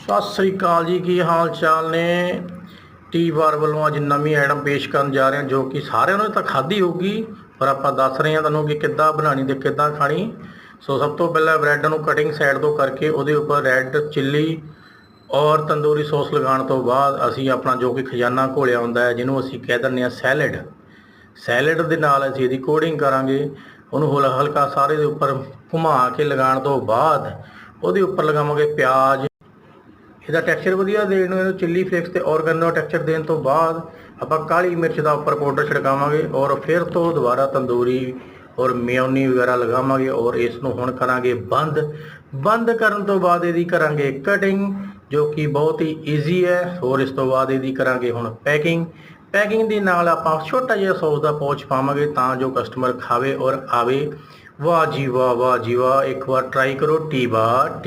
ਸਤਿ ਸ੍ਰੀ ਅਕਾਲ ਜੀ, ਕੀ ਹਾਲ ਚਾਲ ਨੇ। ਟੀ ਬਾਰ ਵੱਲੋਂ ਅੱਜ ਨਵੀਂ ਆਈਟਮ ਪੇਸ਼ ਕਰਨ ਜਾ ਰਹੇ ਹਾਂ, ਜੋ ਕਿ ਸਾਰਿਆਂ ਨੂੰ ਤਾਂ ਖਾਧੀ ਹੋਊਗੀ, ਪਰ ਆਪਾਂ ਦੱਸ ਰਹੇ ਹਾਂ ਤੁਹਾਨੂੰ ਕਿ ਕਿੱਦਾਂ ਬਣਾਉਣੀ ਤੇ ਕਿੱਦਾਂ ਖਾਣੀ। ਸੋ ਸਭ ਤੋਂ ਪਹਿਲਾਂ ਬ੍ਰੈਡ ਨੂੰ ਕਟਿੰਗ ਸਾਈਡ ਤੋਂ ਕਰਕੇ ਉਹਦੇ ਉੱਪਰ ਰੈੱਡ ਚਿੱਲੀ ਔਰ ਤੰਦੂਰੀ ਸੌਸ ਲਗਾਉਣ ਤੋਂ ਬਾਅਦ ਅਸੀਂ ਆਪਣਾ ਜੋ ਕਿ ਖਜ਼ਾਨਾ ਘੋਲਿਆ ਹੁੰਦਾ ਹੈ, ਜਿਹਨੂੰ ਅਸੀਂ ਕਹਿ ਦਿੰਦੇ ਹਾਂ ਸੈਲਡ ਦੇ ਨਾਲ ਅਸੀਂ ਇਹਦੀ ਕੋਡਿੰਗ ਕਰਾਂਗੇ। ਉਹਨੂੰ ਹਲਕਾ ਸਾਰੇ ਦੇ ਉੱਪਰ ਘੁਮਾ ਕੇ ਲਗਾਉਣ ਤੋਂ ਬਾਅਦ ਉਹਦੇ ਉੱਪਰ ਲਗਾਵਾਂਗੇ ਪਿਆਜ਼। ਇਹਦਾ ਟੈਕਸਚਰ ਵਧੀਆ ਦੇਣ ਨੂੰ ਇਹਨੂੰ ਚਿੱਲੀ ਫਲੇਕਸ ਅਤੇ ਔਰਗੈਨੋ ਟੈਕਸਚਰ ਦੇਣ ਤੋਂ ਬਾਅਦ ਆਪਾਂ ਕਾਲੀ ਮਿਰਚ ਦਾ ਉੱਪਰ ਪਾਊਡਰ ਛਿੜਕਾਵਾਂਗੇ ਔਰ ਫਿਰ ਤੋਂ ਦੁਬਾਰਾ ਤੰਦੂਰੀ ਔਰ ਮਿਓਨੀ ਵਗੈਰਾ ਲਗਾਵਾਂਗੇ ਔਰ ਇਸ ਨੂੰ ਹੁਣ ਕਰਾਂਗੇ ਬੰਦ ਕਰਨ ਤੋਂ ਬਾਅਦ ਇਹਦੀ ਕਰਾਂਗੇ ਕਟਿੰਗ, ਜੋ ਕਿ ਬਹੁਤ ਹੀ ਈਜ਼ੀ ਹੈ। ਔਰ ਇਸ ਤੋਂ ਬਾਅਦ ਇਹਦੀ ਕਰਾਂਗੇ ਹੁਣ ਪੈਕਿੰਗ ਦੇ ਨਾਲ ਆਪਾਂ ਛੋਟਾ ਜਿਹਾ ਸੌਸ ਦਾ ਪਾਊਚ ਪਾਵਾਂਗੇ ਤਾਂ ਜੋ ਕਸਟਮਰ ਖਾਵੇ ਔਰ ਆਵੇ। ਵਾਹ ਜੀ ਵਾਹ, ਵਾਹ ਜੀ ਵਾਹ, ਇੱਕ ਵਾਰ ਟਰਾਈ ਕਰੋ। ਟੀ ਬਾਰ।